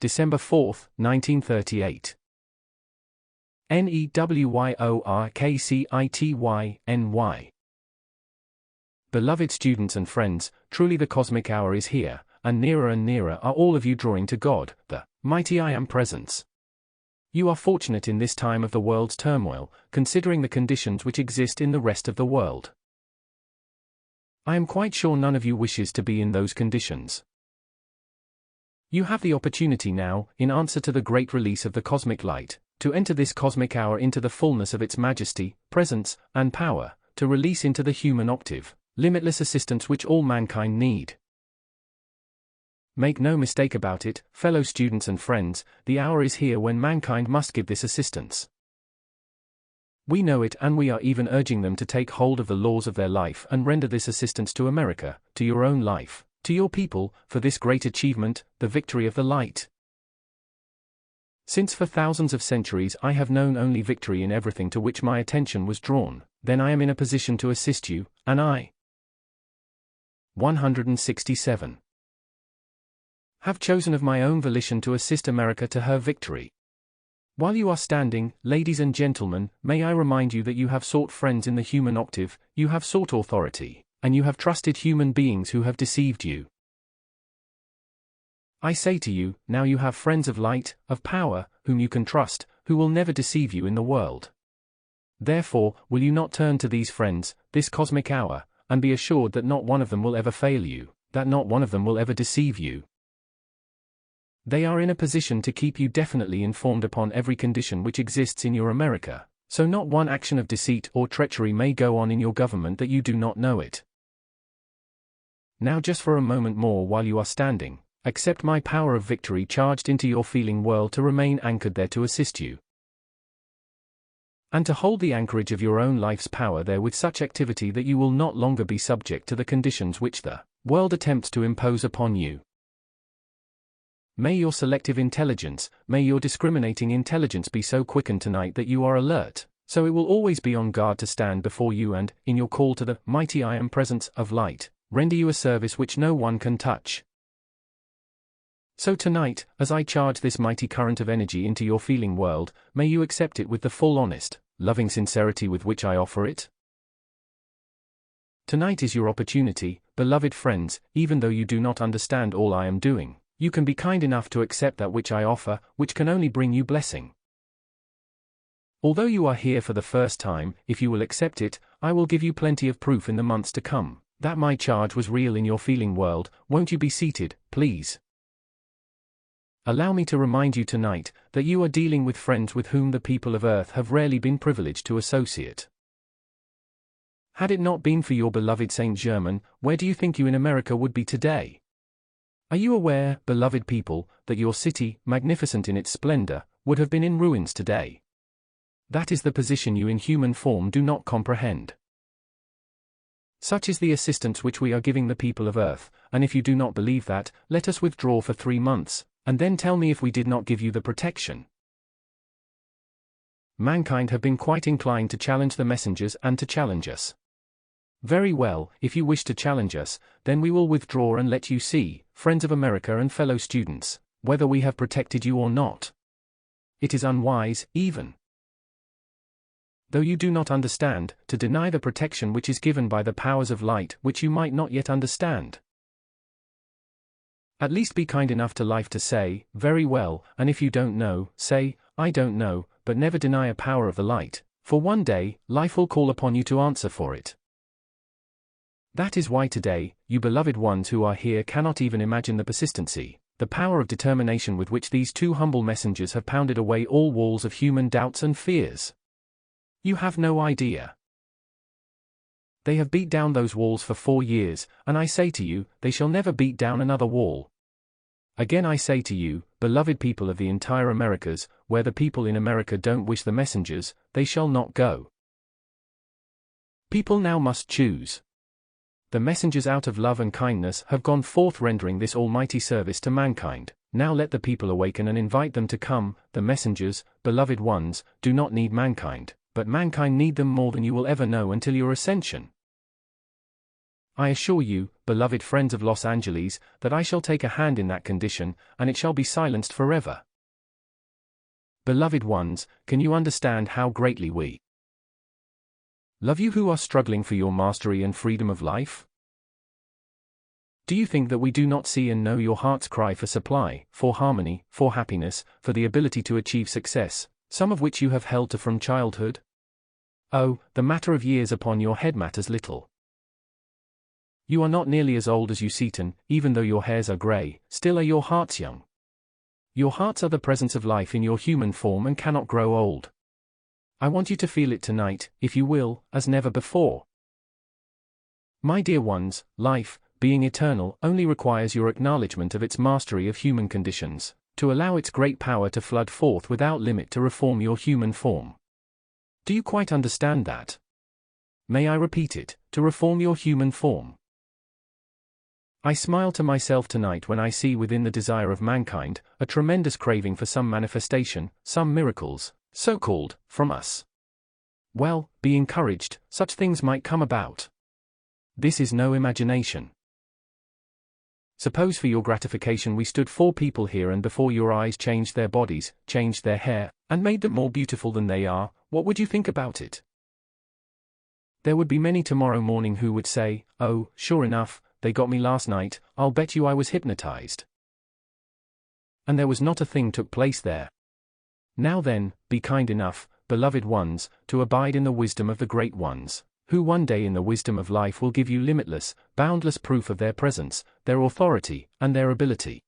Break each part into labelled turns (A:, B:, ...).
A: December 4, 1938. NEWYORKCITYNY. Beloved students and friends, truly the cosmic hour is here, and nearer are all of you drawing to God, the mighty I Am Presence. You are fortunate in this time of the world's turmoil, considering the conditions which exist in the rest of the world. I am quite sure none of you wishes to be in those conditions. You have the opportunity now, in answer to the great release of the cosmic light, to enter this cosmic hour into the fullness of its majesty, presence, and power, to release into the human octave, limitless assistance which all mankind need. Make no mistake about it, fellow students and friends, the hour is here when mankind must give this assistance. We know it, and we are even urging them to take hold of the laws of their life and render this assistance to America, to your own life, to your people, for this great achievement, the victory of the light. Since for thousands of centuries I have known only victory in everything to which my attention was drawn, then I am in a position to assist you, and I 167. Have chosen of my own volition to assist America to her victory. While you are standing, ladies and gentlemen, may I remind you that you have sought friends in the human octave, you have sought authority, and you have trusted human beings who have deceived you. I say to you, now you have friends of light, of power, whom you can trust, who will never deceive you in the world. Therefore, will you not turn to these friends, this cosmic hour, and be assured that not one of them will ever fail you, that not one of them will ever deceive you. They are in a position to keep you definitely informed upon every condition which exists in your America, so not one action of deceit or treachery may go on in your government that you do not know it. Now just for a moment more while you are standing, accept my power of victory charged into your feeling world to remain anchored there to assist you. And to hold the anchorage of your own life's power there with such activity that you will not longer be subject to the conditions which the world attempts to impose upon you. May your selective intelligence, may your discriminating intelligence be so quickened tonight that you are alert, so it will always be on guard to stand before you and, in your call to the mighty I Am Presence of light, render you a service which no one can touch. So tonight, as I charge this mighty current of energy into your feeling world, may you accept it with the full honest, loving sincerity with which I offer it. Tonight is your opportunity, beloved friends, even though you do not understand all I am doing. You can be kind enough to accept that which I offer, which can only bring you blessing. Although you are here for the first time, if you will accept it, I will give you plenty of proof in the months to come, that my charge was real in your feeling world. Won't you be seated, please? Allow me to remind you tonight, that you are dealing with friends with whom the people of Earth have rarely been privileged to associate. Had it not been for your beloved Saint Germain, where do you think you in America would be today? Are you aware, beloved people, that your city, magnificent in its splendor, would have been in ruins today? That is the position you in human form do not comprehend. Such is the assistance which we are giving the people of Earth, and if you do not believe that, let us withdraw for 3 months, and then tell me if we did not give you the protection. Mankind have been quite inclined to challenge the messengers and to challenge us. Very well, if you wish to challenge us, then we will withdraw and let you see, friends of America and fellow students, whether we have protected you or not. It is unwise, even though you do not understand, to deny the protection which is given by the powers of light which you might not yet understand. At least be kind enough to life to say, very well, and if you don't know, say, I don't know, but never deny a power of the light, for one day, life will call upon you to answer for it. That is why today, you beloved ones who are here cannot even imagine the persistency, the power of determination with which these 2 humble messengers have pounded away all walls of human doubts and fears. You have no idea. They have beat down those walls for 4 years, and I say to you, they shall never beat down another wall. Again I say to you, beloved people of the entire Americas, where the people in America don't wish the messengers, they shall not go. People now must choose. The messengers out of love and kindness have gone forth rendering this almighty service to mankind. Now let the people awaken and invite them to come. The messengers, beloved ones, do not need mankind, but mankind need them more than you will ever know until your ascension. I assure you, beloved friends of Los Angeles, that I shall take a hand in that condition, and it shall be silenced forever. Beloved ones, can you understand how greatly we love you who are struggling for your mastery and freedom of life? Do you think that we do not see and know your heart's cry for supply, for harmony, for happiness, for the ability to achieve success, some of which you have held to from childhood? Oh, the matter of years upon your head matters little. You are not nearly as old as you Seaton, even though your hairs are grey, still are your hearts young. Your hearts are the presence of life in your human form and cannot grow old. I want you to feel it tonight, if you will, as never before. My dear ones, life, being eternal, only requires your acknowledgement of its mastery of human conditions, to allow its great power to flood forth without limit to reform your human form. Do you quite understand that? May I repeat it, to reform your human form? I smile to myself tonight when I see within the desire of mankind, a tremendous craving for some manifestation, some miracles, so-called, from us. Well, be encouraged, such things might come about. This is no imagination. Suppose for your gratification we stood 4 people here and before your eyes changed their bodies, changed their hair, and made them more beautiful than they are, what would you think about it? There would be many tomorrow morning who would say, oh, sure enough, they got me last night, I'll bet you I was hypnotized. And there was not a thing took place there. Now then, be kind enough, beloved ones, to abide in the wisdom of the great ones, who one day in the wisdom of life will give you limitless, boundless proof of their presence, their authority, and their ability.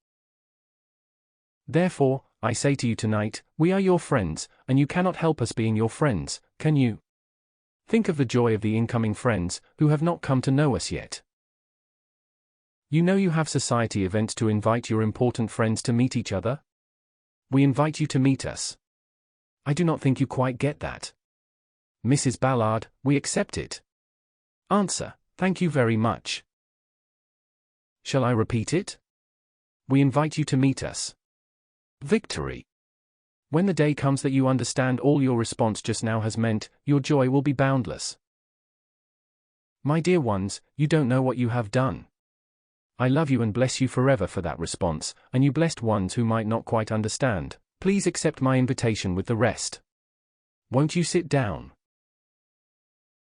A: Therefore, I say to you tonight, we are your friends, and you cannot help us being your friends, can you? Think of the joy of the incoming friends, who have not come to know us yet. You know you have society events to invite your important friends to meet each other? We invite you to meet us. I do not think you quite get that. Mrs. Ballard, we accept it. Answer, thank you very much. Shall I repeat it? We invite you to meet us. Victory. When the day comes that you understand all your response just now has meant, your joy will be boundless. My dear ones, you don't know what you have done. I love you and bless you forever for that response, and you blessed ones who might not quite understand, please accept my invitation with the rest. Won't you sit down?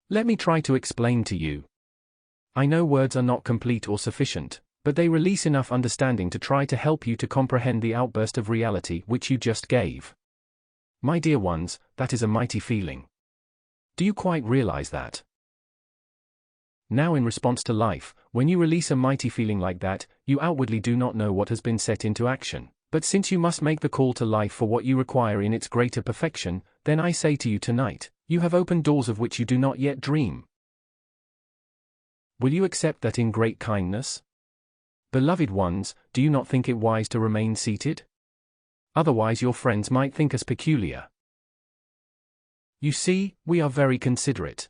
A: Let me try to explain to you. I know words are not complete or sufficient, but they release enough understanding to try to help you to comprehend the outburst of reality which you just gave. My dear ones, that is a mighty feeling. Do you quite realize that? Now in response to life, when you release a mighty feeling like that, you outwardly do not know what has been set into action, but since you must make the call to life for what you require in its greater perfection, then I say to you tonight, you have opened doors of which you do not yet dream. Will you accept that in great kindness? Beloved ones, do you not think it wise to remain seated? Otherwise your friends might think us peculiar. You see, we are very considerate.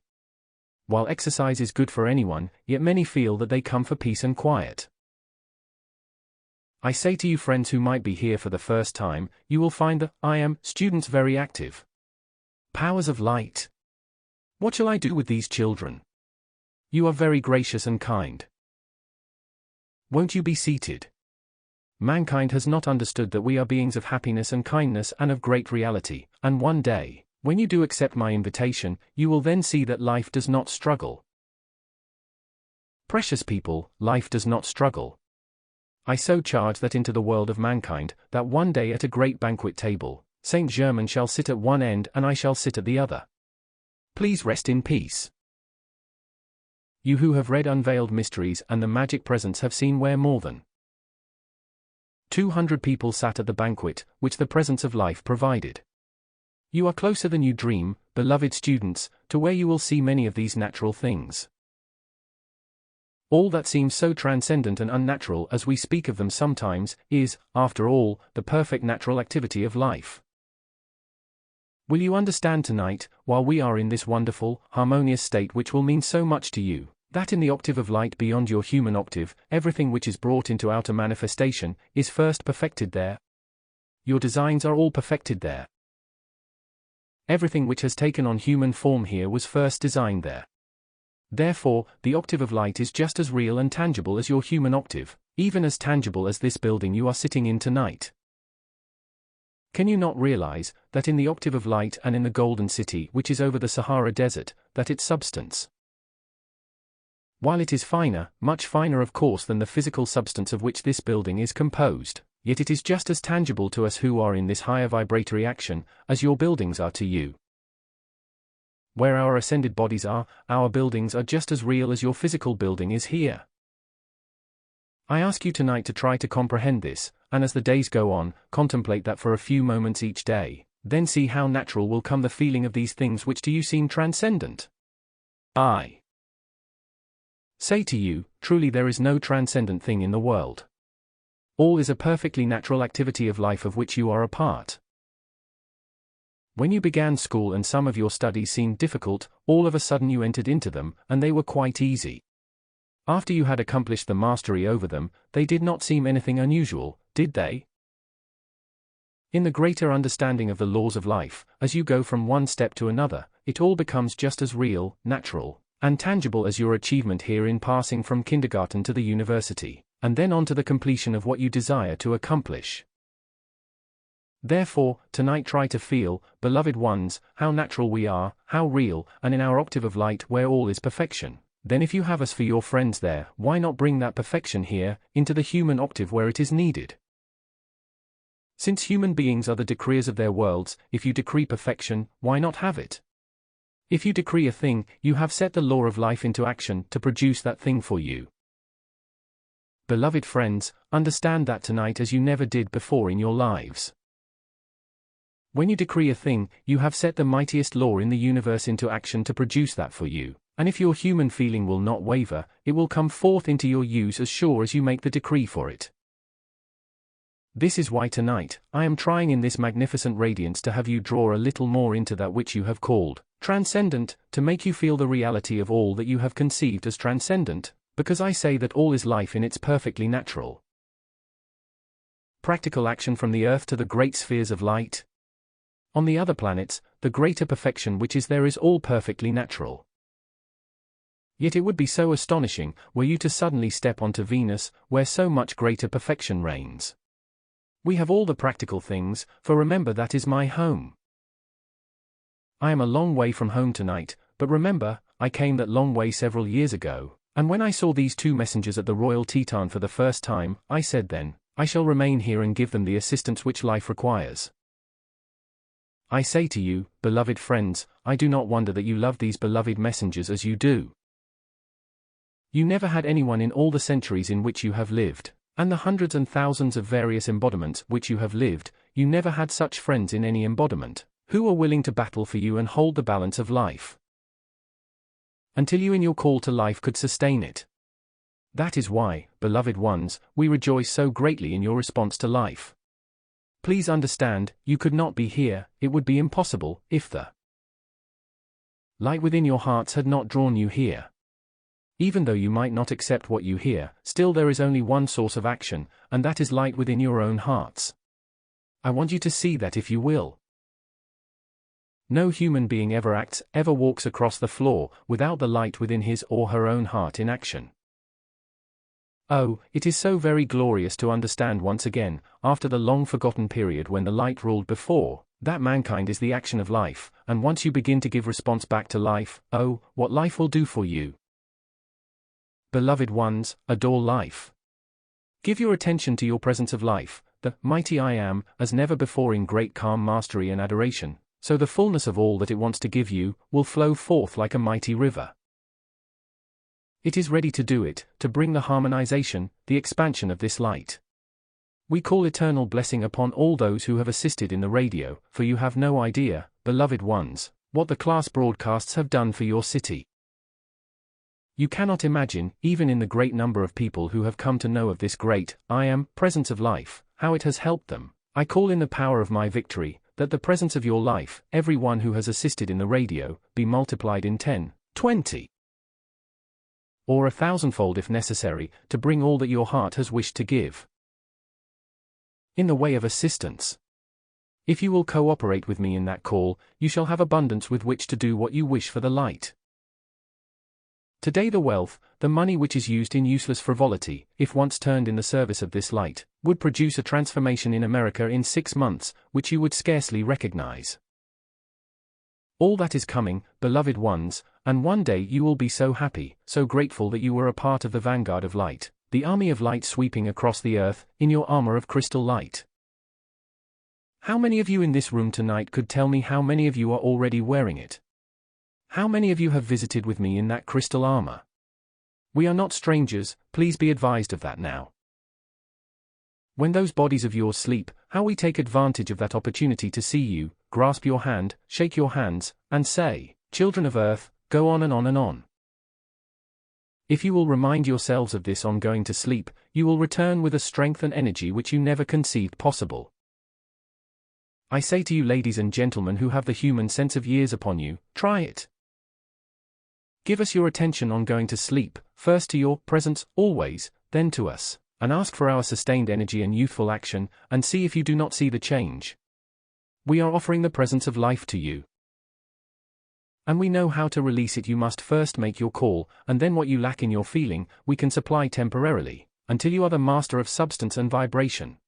A: While exercise is good for anyone, yet many feel that they come for peace and quiet. I say to you friends who might be here for the first time, you will find the I am students very active. Powers of light. What shall I do with these children? You are very gracious and kind. Won't you be seated? Mankind has not understood that we are beings of happiness and kindness and of great reality, and one day, when you do accept my invitation, you will then see that life does not struggle. Precious people, life does not struggle. I so charge that into the world of mankind, that one day at a great banquet table, Saint Germain shall sit at one end and I shall sit at the other. Please rest in peace. You who have read Unveiled Mysteries and the Magic Presents have seen where more than 200 people sat at the banquet, which the presence of life provided. You are closer than you dream, beloved students, to where you will see many of these natural things. All that seems so transcendent and unnatural as we speak of them sometimes, is, after all, the perfect natural activity of life. Will you understand tonight, while we are in this wonderful, harmonious state which will mean so much to you, that in the octave of light beyond your human octave, everything which is brought into outer manifestation, is first perfected there? Your designs are all perfected there. Everything which has taken on human form here was first designed there. Therefore, the octave of light is just as real and tangible as your human octave, even as tangible as this building you are sitting in tonight. Can you not realize that in the octave of light and in the golden city which is over the Sahara Desert, that its substance, while it is finer, much finer of course than the physical substance of which this building is composed, yet it is just as tangible to us who are in this higher vibratory action, as your buildings are to you. Where our ascended bodies are, our buildings are just as real as your physical building is here. I ask you tonight to try to comprehend this, and as the days go on, contemplate that for a few moments each day, then see how natural will come the feeling of these things which to you seem transcendent. I say to you, truly there is no transcendent thing in the world. All is a perfectly natural activity of life of which you are a part. When you began school and some of your studies seemed difficult, all of a sudden you entered into them, and they were quite easy. After you had accomplished the mastery over them, they did not seem anything unusual, did they? In the greater understanding of the laws of life, as you go from one step to another, it all becomes just as real, natural, and tangible as your achievement here in passing from kindergarten to the university, and then on to the completion of what you desire to accomplish. Therefore, tonight try to feel, beloved ones, how natural we are, how real, and in our octave of light where all is perfection. Then if you have us for your friends there, why not bring that perfection here, into the human octave where it is needed? Since human beings are the decreers of their worlds, if you decree perfection, why not have it? If you decree a thing, you have set the law of life into action to produce that thing for you. Beloved friends, understand that tonight as you never did before in your lives. When you decree a thing, you have set the mightiest law in the universe into action to produce that for you, and if your human feeling will not waver, it will come forth into your use as sure as you make the decree for it. This is why tonight, I am trying in this magnificent radiance to have you draw a little more into that which you have called transcendent, to make you feel the reality of all that you have conceived as transcendent, because I say that all is life in its perfectly natural practical action from the earth to the great spheres of light. On the other planets, the greater perfection which is there is all perfectly natural. Yet it would be so astonishing, were you to suddenly step onto Venus, where so much greater perfection reigns. We have all the practical things, for remember that is my home. I am a long way from home tonight, but remember, I came that long way several years ago, and when I saw these two messengers at the Royal Teton for the first time, I said then, I shall remain here and give them the assistance which life requires. I say to you, beloved friends, I do not wonder that you love these beloved messengers as you do. You never had anyone in all the centuries in which you have lived, and the hundreds and thousands of various embodiments which you have lived, you never had such friends in any embodiment, who are willing to battle for you and hold the balance of life, until you in your call to life could sustain it. That is why, beloved ones, we rejoice so greatly in your response to life. Please understand, you could not be here, it would be impossible, if the light within your hearts had not drawn you here. Even though you might not accept what you hear, still there is only one source of action, and that is light within your own hearts. I want you to see that if you will. No human being ever acts, ever walks across the floor, without the light within his or her own heart in action. Oh, it is so very glorious to understand once again, after the long-forgotten period when the light ruled before, that mankind is the action of life, and once you begin to give response back to life, oh, what life will do for you. Beloved ones, adore life. Give your attention to your presence of life, the mighty I Am, as never before in great calm mastery and adoration, so the fullness of all that it wants to give you, will flow forth like a mighty river. It is ready to do it, to bring the harmonization, the expansion of this light. We call eternal blessing upon all those who have assisted in the radio, for you have no idea, beloved ones, what the class broadcasts have done for your city. You cannot imagine, even in the great number of people who have come to know of this great, I Am, presence of life, how it has helped them. I call in the power of my victory, that the presence of your life, every one who has assisted in the radio, be multiplied in 10, 20, or 1,000-fold if necessary, to bring all that your heart has wished to give in the way of assistance. If you will cooperate with me in that call, you shall have abundance with which to do what you wish for the light. Today the wealth, the money which is used in useless frivolity, if once turned in the service of this light, would produce a transformation in America in 6 months, which you would scarcely recognize. All that is coming, beloved ones, and one day you will be so happy, so grateful that you were a part of the vanguard of light, the army of light sweeping across the earth, in your armor of crystal light. How many of you in this room tonight could tell me how many of you are already wearing it? How many of you have visited with me in that crystal armor? We are not strangers, please be advised of that now. When those bodies of yours sleep, how we take advantage of that opportunity to see you, grasp your hand, shake your hands, and say, children of earth, go on and on and on. If you will remind yourselves of this on going to sleep, you will return with a strength and energy which you never conceived possible. I say to you ladies and gentlemen who have the human sense of years upon you, try it. Give us your attention on going to sleep, first to your presence, always, then to us, and ask for our sustained energy and youthful action, and see if you do not see the change. We are offering the presence of life to you. And we know how to release it. You must first make your call, and then what you lack in your feeling, we can supply temporarily, until you are the master of substance and vibration.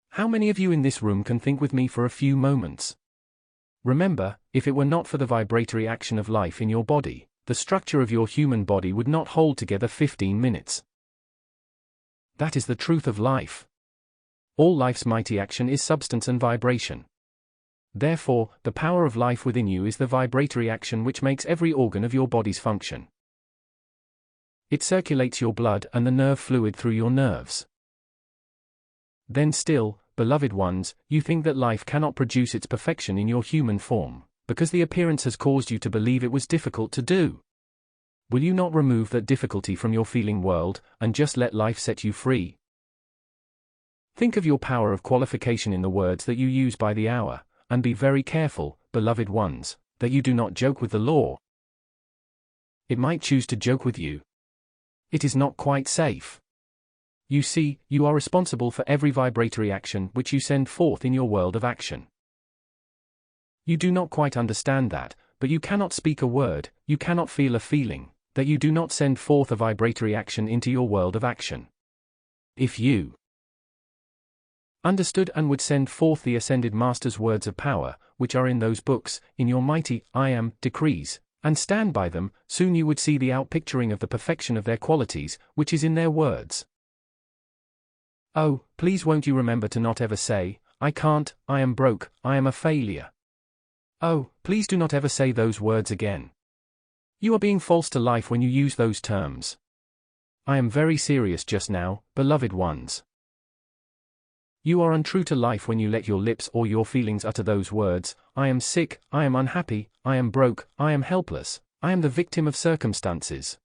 A: How many of you in this room can think with me for a few moments? Remember, if it were not for the vibratory action of life in your body, the structure of your human body would not hold together 15 minutes. That is the truth of life. All life's mighty action is substance and vibration. Therefore, the power of life within you is the vibratory action which makes every organ of your body's function. It circulates your blood and the nerve fluid through your nerves. Then still, beloved ones, you think that life cannot produce its perfection in your human form, because the appearance has caused you to believe it was difficult to do. Will you not remove that difficulty from your feeling world, and just let life set you free? Think of your power of qualification in the words that you use by the hour, and be very careful, beloved ones, that you do not joke with the law. It might choose to joke with you. It is not quite safe. You see, you are responsible for every vibratory action which you send forth in your world of action. You do not quite understand that, but you cannot speak a word, you cannot feel a feeling, that you do not send forth a vibratory action into your world of action. If you understood and would send forth the ascended Master's words of power, which are in those books, in your mighty I Am decrees, and stand by them, soon you would see the outpicturing of the perfection of their qualities, which is in their words. Oh, please won't you remember to not ever say, I can't, I am broke, I am a failure. Oh, please do not ever say those words again. You are being false to life when you use those terms. I am very serious just now, beloved ones. You are untrue to life when you let your lips or your feelings utter those words, I am sick, I am unhappy, I am broke, I am helpless, I am the victim of circumstances.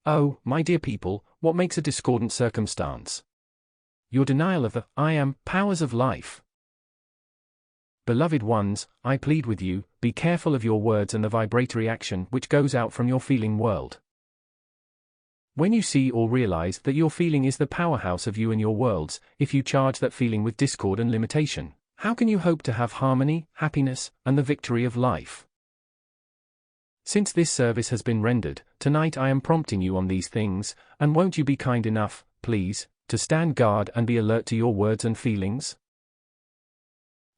A: Oh, my dear people, what makes a discordant circumstance? Your denial of the I am powers of life. Beloved ones, I plead with you, be careful of your words and the vibratory action which goes out from your feeling world. When you see or realize that your feeling is the powerhouse of you and your worlds, if you charge that feeling with discord and limitation, how can you hope to have harmony, happiness, and the victory of life? Since this service has been rendered, tonight I am prompting you on these things, and won't you be kind enough, please, to stand guard and be alert to your words and feelings?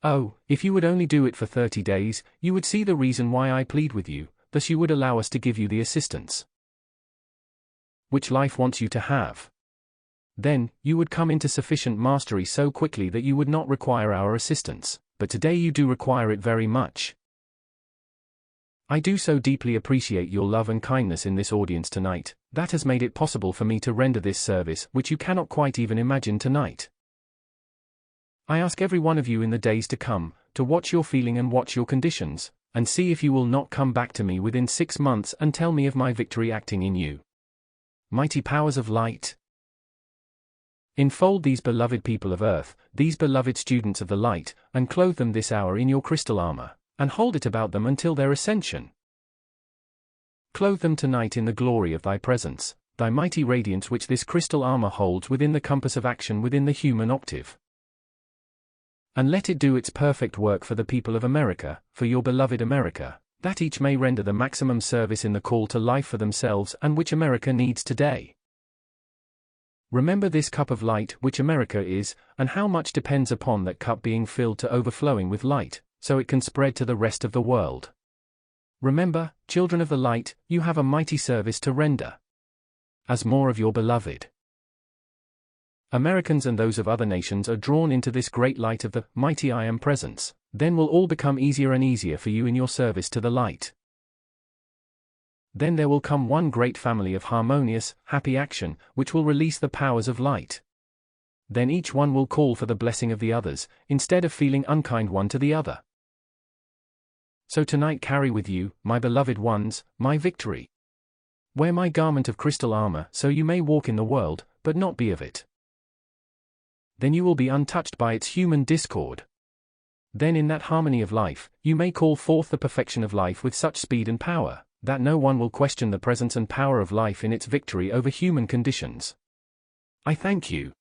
A: Oh, if you would only do it for 30 days, you would see the reason why I plead with you, thus you would allow us to give you the assistance which life wants you to have. Then, you would come into sufficient mastery so quickly that you would not require our assistance, but today you do require it very much. I do so deeply appreciate your love and kindness in this audience tonight, that has made it possible for me to render this service which you cannot quite even imagine tonight. I ask every one of you in the days to come, to watch your feeling and watch your conditions, and see if you will not come back to me within 6 months and tell me of my victory acting in you. Mighty powers of light. Enfold these beloved people of earth, these beloved students of the light, and clothe them this hour in your crystal armor, and hold it about them until their ascension. Clothe them tonight in the glory of thy presence, thy mighty radiance which this crystal armor holds within the compass of action within the human octave. And let it do its perfect work for the people of America, for your beloved America, that each may render the maximum service in the call to life for themselves and which America needs today. Remember this cup of light which America is, and how much depends upon that cup being filled to overflowing with light, so it can spread to the rest of the world. Remember, children of the light, you have a mighty service to render. As more of your beloved Americans and those of other nations are drawn into this great light of the mighty I Am presence, then will all become easier and easier for you in your service to the light. Then there will come one great family of harmonious, happy action, which will release the powers of light. Then each one will call for the blessing of the others, instead of feeling unkind one to the other. So tonight carry with you, my beloved ones, my victory. Wear my garment of crystal armor so you may walk in the world, but not be of it. Then you will be untouched by its human discord. Then in that harmony of life, you may call forth the perfection of life with such speed and power, that no one will question the presence and power of life in its victory over human conditions. I thank you.